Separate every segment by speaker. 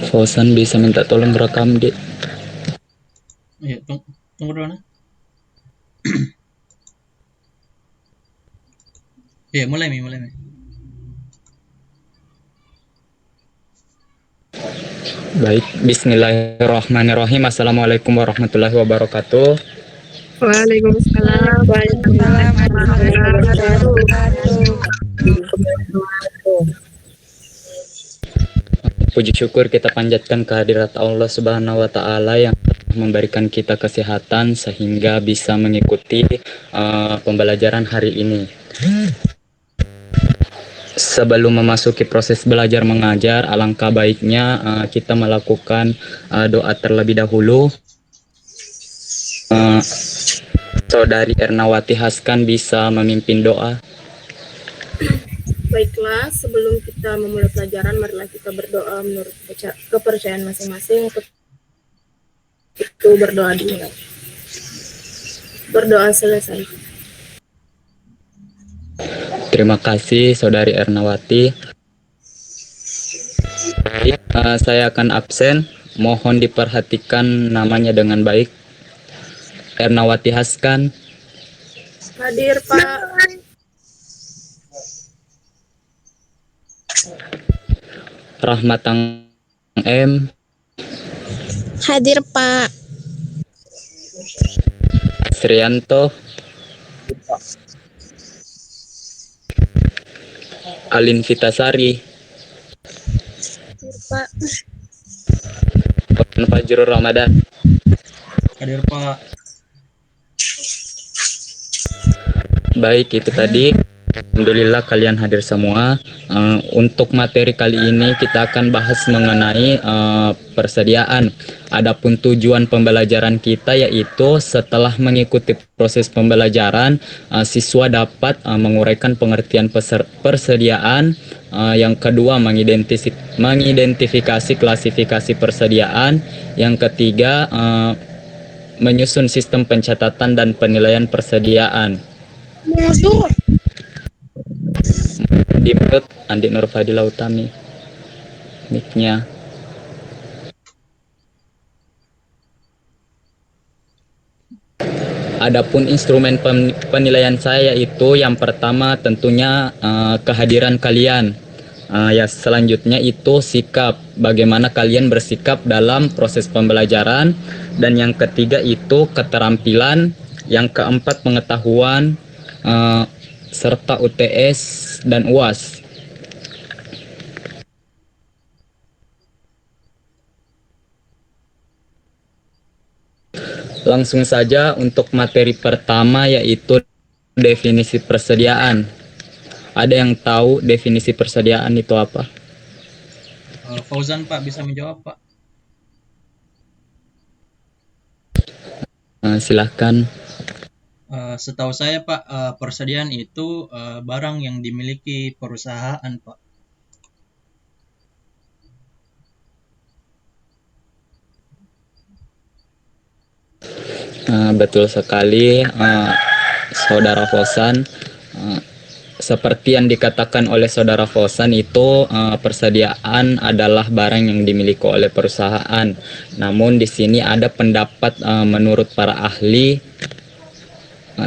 Speaker 1: Fauzan bisa minta tolong rekam di.
Speaker 2: Iya, tunggu dulu nah. Iya, mulai Mi.
Speaker 1: Baik, Bismillahirrahmanirrahim. Assalamualaikum warahmatullahi wabarakatuh.
Speaker 3: Waalaikumsalam warahmatullahi
Speaker 4: Waalaikumsalam warahmatullahi
Speaker 3: wabarakatuh.
Speaker 4: wabarakatuh.
Speaker 1: Puji syukur kita panjatkan kehadirat Allah Subhanahu wa taala yang telah memberikan kita kesehatan sehingga bisa mengikuti pembelajaran hari ini. Sebelum memasuki proses belajar mengajar, alangkah baiknya kita melakukan doa terlebih dahulu. Saudari Ernawati Haskan bisa memimpin doa.
Speaker 3: Baiklah, sebelum kita memulai pelajaran, marilah kita berdoa menurut kepercayaan masing-masing. Itu berdoa dimulai. Berdoa selesai.
Speaker 1: Terima kasih Saudari Ernawati. Saya akan absen. Mohon diperhatikan namanya dengan baik. Ernawati Haskan.
Speaker 3: Hadir, Pak.
Speaker 1: Rahmatang M.
Speaker 5: Hadir, Pak.
Speaker 1: Srianto. Alin Vitasari.
Speaker 5: Pak.
Speaker 1: Fajrul Ramadan.
Speaker 2: Hadir Pak.
Speaker 1: Baik, itu tadi. Alhamdulillah kalian hadir semua. Untuk materi kali ini kita akan bahas mengenai persediaan. Adapun tujuan pembelajaran kita yaitu setelah mengikuti proses pembelajaran, siswa dapat menguraikan pengertian persediaan. Yang kedua, mengidentifikasi klasifikasi persediaan. Yang ketiga, menyusun sistem pencatatan dan penilaian persediaan. Di mute Andi Nurfadila Utami mic-nya. Adapun instrumen penilaian saya itu yang pertama tentunya kehadiran kalian. Ya selanjutnya itu sikap, bagaimana kalian bersikap dalam proses pembelajaran, dan yang ketiga itu keterampilan, yang keempat pengetahuan, serta UTS dan UAS. Langsung saja untuk materi pertama yaitu definisi persediaan. Ada yang tahu definisi persediaan itu apa?
Speaker 2: Fauzan Pak bisa menjawab Pak.
Speaker 1: Silahkan.
Speaker 2: Setahu saya Pak, persediaan itu barang yang dimiliki perusahaan Pak.
Speaker 1: Betul sekali, Saudara Fauzan. Seperti yang dikatakan oleh Saudara Fauzan itu persediaan adalah barang yang dimiliki oleh perusahaan. Namun di sini ada pendapat menurut para ahli.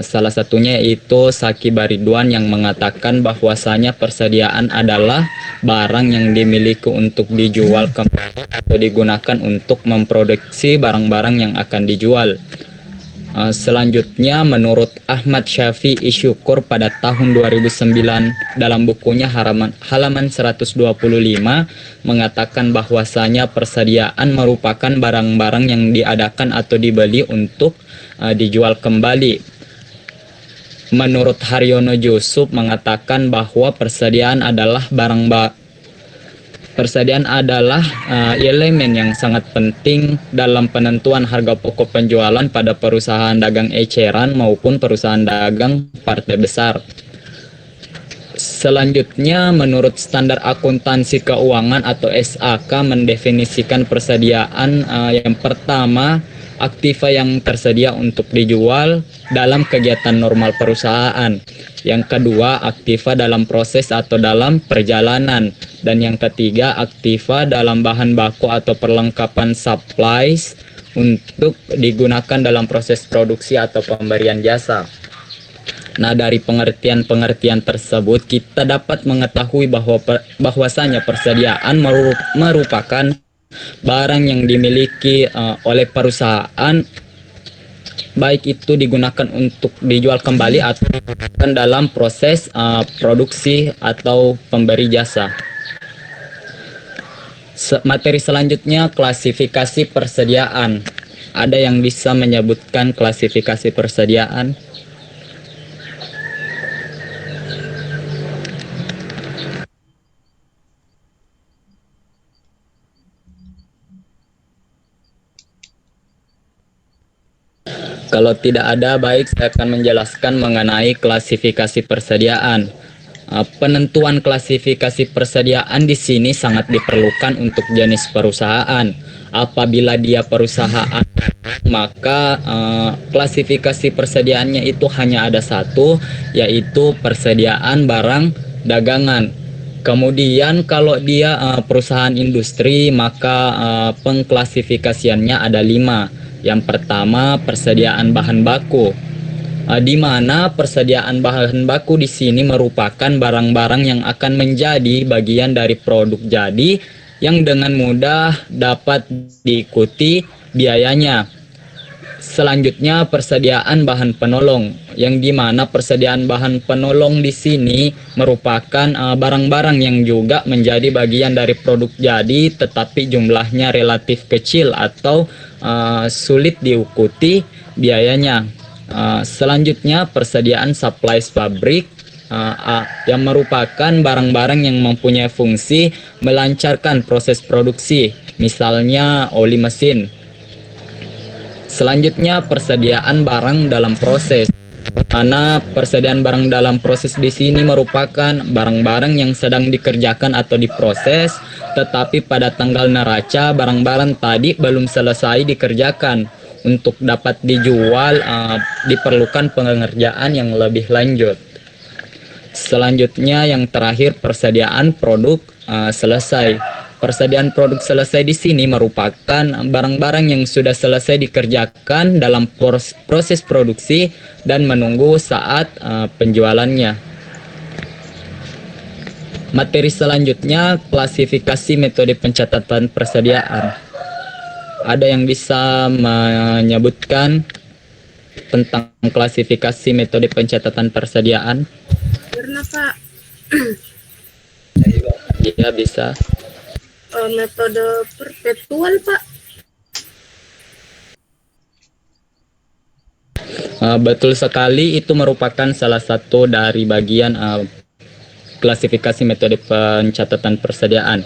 Speaker 1: Salah satunya yaitu Saki Baridwan yang mengatakan bahwasanya persediaan adalah barang yang dimiliki untuk dijual kembali atau digunakan untuk memproduksi barang-barang yang akan dijual. Selanjutnya menurut Ahmad Syafi'i Syukur pada tahun 2009 dalam bukunya halaman 125 mengatakan bahwasanya persediaan merupakan barang-barang yang diadakan atau dibeli untuk dijual kembali. Menurut Haryono Yusuf mengatakan bahwa persediaan adalah elemen yang sangat penting dalam penentuan harga pokok penjualan pada perusahaan dagang eceran maupun perusahaan dagang partai besar. Selanjutnya, menurut standar akuntansi keuangan atau SAK mendefinisikan persediaan yang pertama aktiva yang tersedia untuk dijual dalam kegiatan normal perusahaan. Yang kedua, aktiva dalam proses atau dalam perjalanan. Dan yang ketiga, aktiva dalam bahan baku atau perlengkapan supplies untuk digunakan dalam proses produksi atau pemberian jasa. Nah, dari pengertian-pengertian tersebut kita dapat mengetahui bahwasanya persediaan merupakan barang yang dimiliki oleh perusahaan, baik itu digunakan untuk dijual kembali atau dalam proses produksi atau pemberi jasa. Materi selanjutnya, klasifikasi persediaan. Ada yang bisa menyebutkan klasifikasi persediaan? Kalau tidak ada, baik, saya akan menjelaskan mengenai klasifikasi persediaan. Penentuan klasifikasi persediaan di sini sangat diperlukan untuk jenis perusahaan. Apabila dia perusahaan, maka klasifikasi persediaannya itu hanya ada satu, yaitu persediaan barang dagangan. Kemudian kalau dia perusahaan industri, maka pengklasifikasiannya ada 5. Yang pertama, persediaan bahan baku, di mana persediaan bahan baku di sini merupakan barang-barang yang akan menjadi bagian dari produk jadi yang dengan mudah dapat diikuti biayanya. Selanjutnya, persediaan bahan penolong, yang di mana persediaan bahan penolong di sini merupakan barang-barang yang juga menjadi bagian dari produk jadi tetapi jumlahnya relatif kecil atau sulit diikuti biayanya. Selanjutnya, persediaan supplies pabrik, yang merupakan barang-barang yang mempunyai fungsi melancarkan proses produksi, misalnya oli mesin. Selanjutnya, persediaan barang dalam proses, karena persediaan barang dalam proses di sini merupakan barang-barang yang sedang dikerjakan atau diproses, tetapi pada tanggal neraca barang-barang tadi belum selesai dikerjakan. Untuk dapat dijual diperlukan pengerjaan yang lebih lanjut. Selanjutnya, yang terakhir, persediaan produk selesai. Persediaan produk selesai di sini merupakan barang-barang yang sudah selesai dikerjakan dalam proses produksi dan menunggu saat penjualannya. Materi selanjutnya, klasifikasi metode pencatatan persediaan. Ada yang bisa menyebutkan tentang klasifikasi metode pencatatan persediaan?
Speaker 3: Karena Pak,
Speaker 1: Iya, bisa.
Speaker 3: metode perpetual Pak.
Speaker 1: Betul sekali, itu merupakan salah satu dari bagian klasifikasi metode pencatatan persediaan.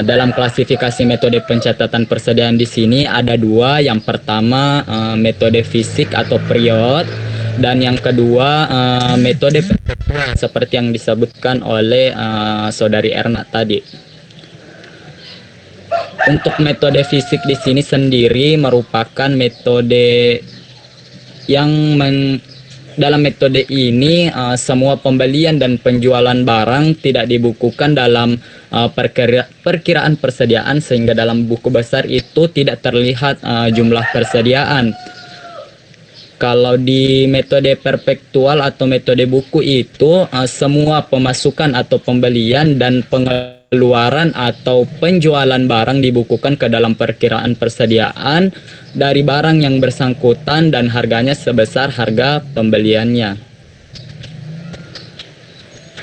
Speaker 1: Dalam klasifikasi metode pencatatan persediaan di sini ada 2. Yang pertama, metode fisik atau period, dan yang kedua, metode perpetual seperti yang disebutkan oleh saudari Erna tadi. Untuk metode fisik di sini sendiri merupakan metode yang dalam metode ini semua pembelian dan penjualan barang tidak dibukukan dalam perkiraan persediaan, sehingga dalam buku besar itu tidak terlihat jumlah persediaan. Kalau di metode perpetual atau metode buku itu semua pemasukan atau pembelian dan pengeluaran atau penjualan barang dibukukan ke dalam perkiraan persediaan dari barang yang bersangkutan dan harganya sebesar harga pembeliannya.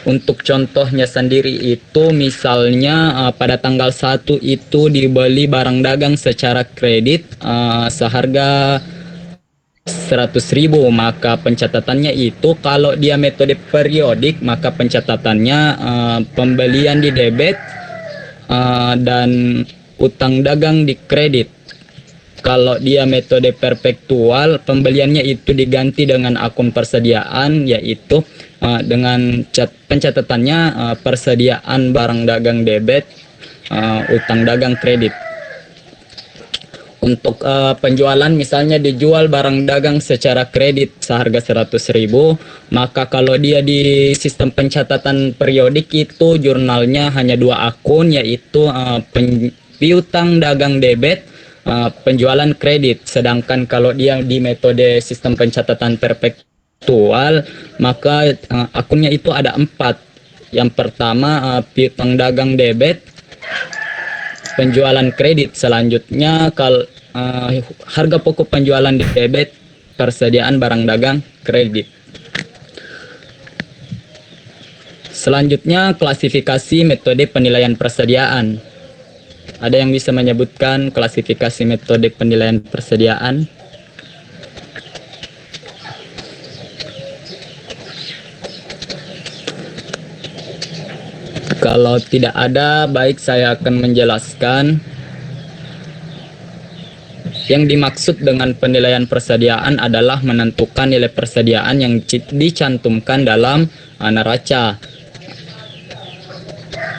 Speaker 1: Untuk contohnya sendiri itu misalnya pada tanggal 1 itu dibeli barang dagang secara kredit seharga 100.000, maka pencatatannya itu kalau dia metode periodik maka pencatatannya pembelian di debit dan utang dagang di kredit. Kalau dia metode perpetual, pembeliannya itu diganti dengan akun persediaan, yaitu dengan pencatatannya persediaan barang dagang debit, utang dagang kredit. Untuk penjualan misalnya dijual barang dagang secara kredit seharga 100.000, maka kalau dia di sistem pencatatan periodik itu jurnalnya hanya 2 akun, yaitu piutang dagang debit, penjualan kredit. Sedangkan kalau dia di metode sistem pencatatan perpetual, maka akunnya itu ada 4. Yang pertama piutang dagang debit, penjualan kredit. Selanjutnya harga pokok penjualan debit, persediaan barang dagang, kredit. Selanjutnya klasifikasi metode penilaian persediaan. Ada yang bisa menyebutkan klasifikasi metode penilaian persediaan? Kalau tidak ada, baik saya akan menjelaskan. Yang dimaksud dengan penilaian persediaan adalah menentukan nilai persediaan yang dicantumkan dalam neraca.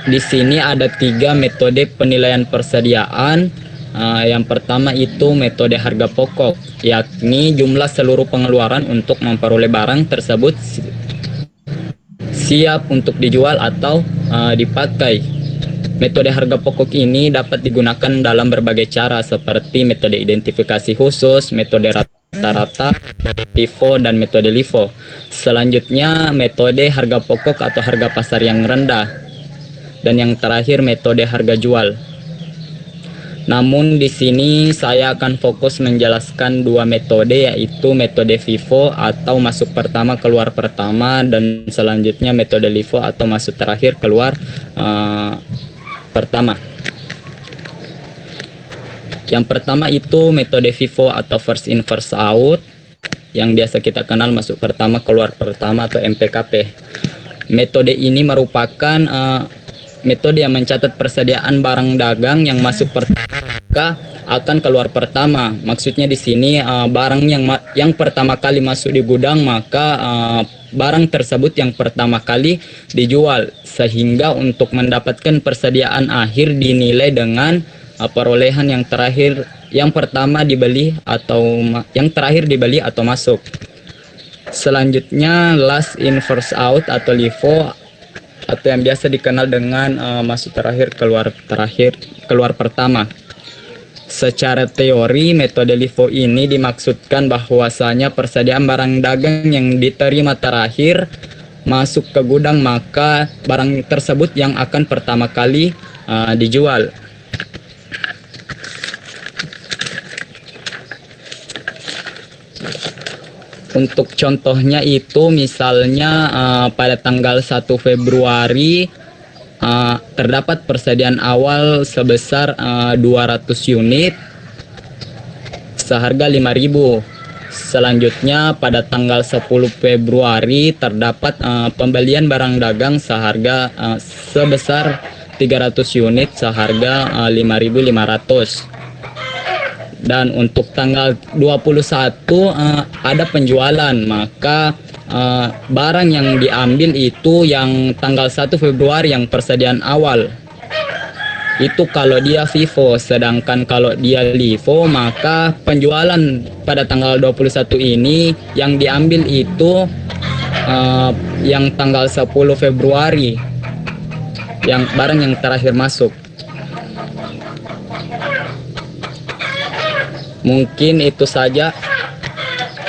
Speaker 1: Di sini ada 3 metode penilaian persediaan. Yang pertama itu metode harga pokok, yakni jumlah seluruh pengeluaran untuk memperoleh barang tersebut siap untuk dijual atau dipakai. Metode harga pokok ini dapat digunakan dalam berbagai cara seperti metode identifikasi khusus, metode rata-rata, FIFO, dan metode LIFO. Selanjutnya metode harga pokok atau harga pasar yang rendah. Dan yang terakhir metode harga jual. Namun di sini saya akan fokus menjelaskan 2 metode, yaitu metode FIFO atau masuk pertama keluar pertama, dan selanjutnya metode LIFO atau masuk terakhir keluar pertama. Yang pertama itu metode FIFO atau first in first out, yang biasa kita kenal masuk pertama keluar pertama atau MPKP. Metode ini merupakan metode yang mencatat persediaan barang dagang yang masuk pertama akan keluar pertama. Maksudnya di sini barang yang pertama kali masuk di gudang, maka barang tersebut yang pertama kali dijual, sehingga untuk mendapatkan persediaan akhir dinilai dengan perolehan yang terakhir, yang pertama dibeli atau yang terakhir dibeli atau masuk. Selanjutnya last in first out atau LIFO, atau yang biasa dikenal dengan masuk terakhir keluar pertama. Secara teori, metode LIFO ini dimaksudkan bahwasanya persediaan barang dagang yang diterima terakhir masuk ke gudang, maka barang tersebut yang akan pertama kali dijual. Untuk contohnya itu misalnya pada tanggal 1 Februari terdapat persediaan awal sebesar 200 unit seharga 5.000. Selanjutnya pada tanggal 10 Februari terdapat pembelian barang dagang seharga sebesar 300 unit seharga 5.500. Dan untuk tanggal 21 ada penjualan, maka barang yang diambil itu yang tanggal 1 Februari yang persediaan awal. Itu kalau dia FIFO, sedangkan kalau dia LIFO, maka penjualan pada tanggal 21 ini yang diambil itu yang tanggal 10 Februari, yang barang yang terakhir masuk. Mungkin itu saja.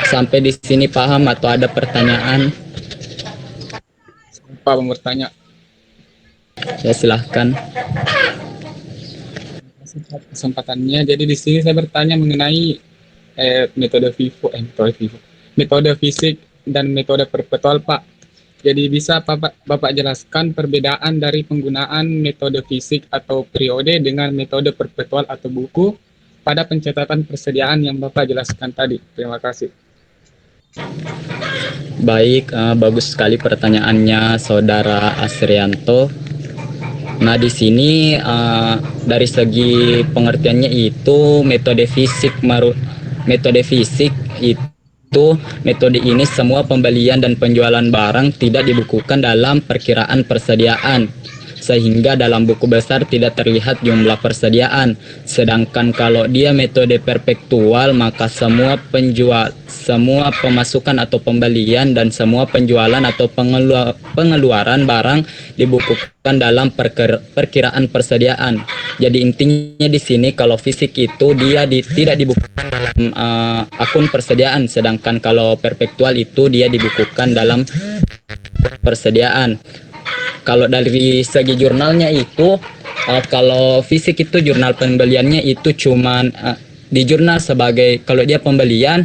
Speaker 1: Sampai di sini paham atau ada pertanyaan?
Speaker 6: Pak mau bertanya.
Speaker 1: Ya silahkan.
Speaker 6: Kesempatannya. Jadi di sini saya bertanya mengenai metode metode fisik dan metode perpetual, Pak. Jadi bisa Bapak jelaskan perbedaan dari penggunaan metode fisik atau periode dengan metode perpetual atau buku pada pencatatan persediaan yang Bapak jelaskan tadi. Terima kasih.
Speaker 1: Baik, bagus sekali pertanyaannya Saudara Asrianto. Nah, di sini dari segi pengertiannya itu metode fisik itu metode ini semua pembelian dan penjualan barang tidak dibukukan dalam perkiraan persediaan. sehingga dalam buku besar tidak terlihat jumlah persediaan. Sedangkan kalau dia metode perpektual, maka semua pemasukan atau pembelian dan semua penjualan atau pengeluaran barang dibukukan dalam perkiraan persediaan. Jadi intinya di sini kalau fisik itu dia tidak dibukukan dalam akun persediaan, sedangkan kalau perpektual itu dia dibukukan dalam persediaan. Kalau dari segi jurnalnya itu, kalau fisik itu jurnal pembeliannya itu cuman di jurnal sebagai, kalau dia pembelian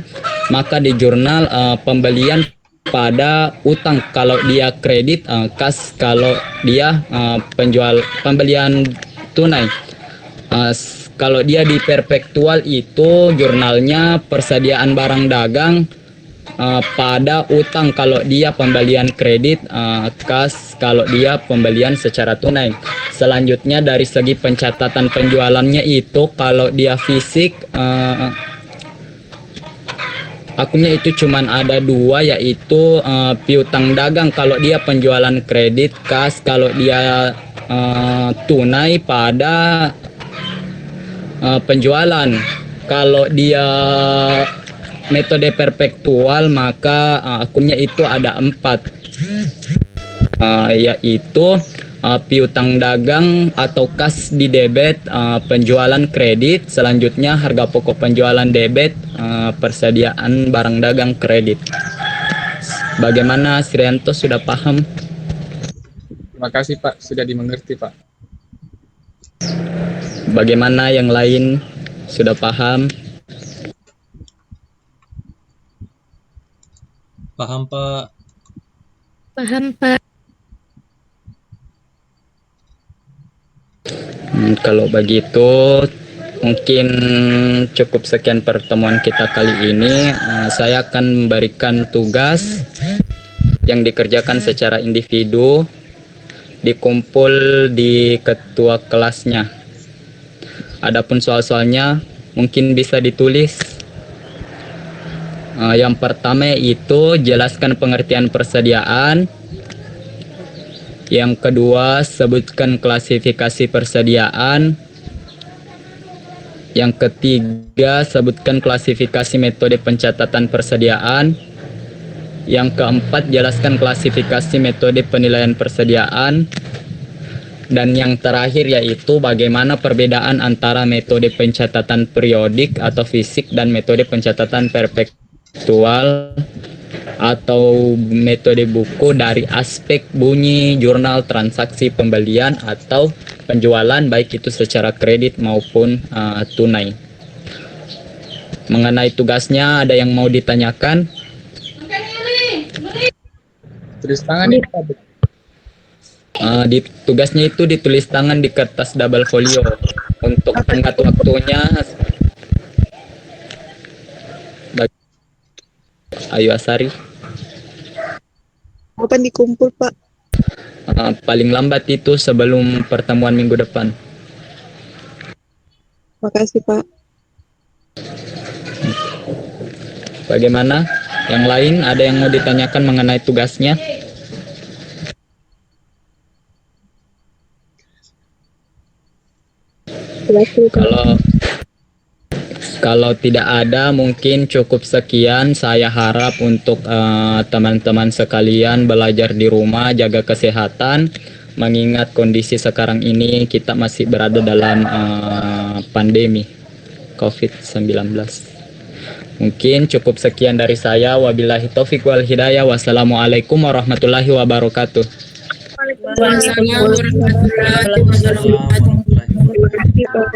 Speaker 1: maka di jurnal pembelian pada utang, kalau dia kredit kas, kalau dia pembelian tunai. Kalau dia di perpektual itu jurnalnya persediaan barang dagang pada utang, kalau dia pembelian kredit, kas kalau dia pembelian secara tunai. Selanjutnya dari segi pencatatan penjualannya itu, kalau dia fisik akunnya itu cuman ada dua, yaitu piutang dagang kalau dia penjualan kredit, kas kalau dia tunai pada penjualan. Kalau dia metode perpektual maka akunnya itu ada 4, yaitu piutang dagang atau kas di debit, penjualan kredit, selanjutnya harga pokok penjualan debit, persediaan barang dagang kredit. Bagaimana Srianto, sudah paham?
Speaker 6: Terima kasih Pak, sudah dimengerti Pak.
Speaker 1: Bagaimana yang lain, sudah paham?
Speaker 2: Paham, Pak.
Speaker 5: Paham, Pak.
Speaker 1: Kalau begitu mungkin cukup sekian pertemuan kita kali ini. Saya akan memberikan tugas yang dikerjakan secara individu, dikumpul di ketua kelasnya. Adapun soal-soalnya mungkin bisa ditulis. Yang pertama itu jelaskan pengertian persediaan. Yang kedua, sebutkan klasifikasi persediaan. Yang ketiga, sebutkan klasifikasi metode pencatatan persediaan. Yang keempat, jelaskan klasifikasi metode penilaian persediaan. Dan yang terakhir yaitu bagaimana perbedaan antara metode pencatatan periodik atau fisik dan metode pencatatan perpektual atau metode buku dari aspek bunyi jurnal transaksi pembelian atau penjualan, baik itu secara kredit maupun tunai. Mengenai tugasnya ada yang mau ditanyakan?
Speaker 6: Tulis tangan ya Pak.
Speaker 1: Di tugasnya itu ditulis tangan di kertas double folio. Untuk tenggat waktunya, Ayu Asari.
Speaker 4: Kapan dikumpul, Pak?
Speaker 1: Paling lambat itu sebelum pertemuan minggu depan.
Speaker 4: Makasih, Pak.
Speaker 1: Bagaimana? Yang lain ada yang mau ditanyakan mengenai tugasnya? Kalau tidak ada, mungkin cukup sekian. Saya harap untuk teman-teman sekalian belajar di rumah, jaga kesehatan, mengingat kondisi sekarang ini kita masih berada dalam pandemi COVID-19. Mungkin cukup sekian dari saya. Wabillahi taufiq wal hidayah. Wassalamualaikum warahmatullahi wabarakatuh.
Speaker 2: Waalaikumsalam warahmatullahi wabarakatuh.
Speaker 3: Terima kasih, Pak.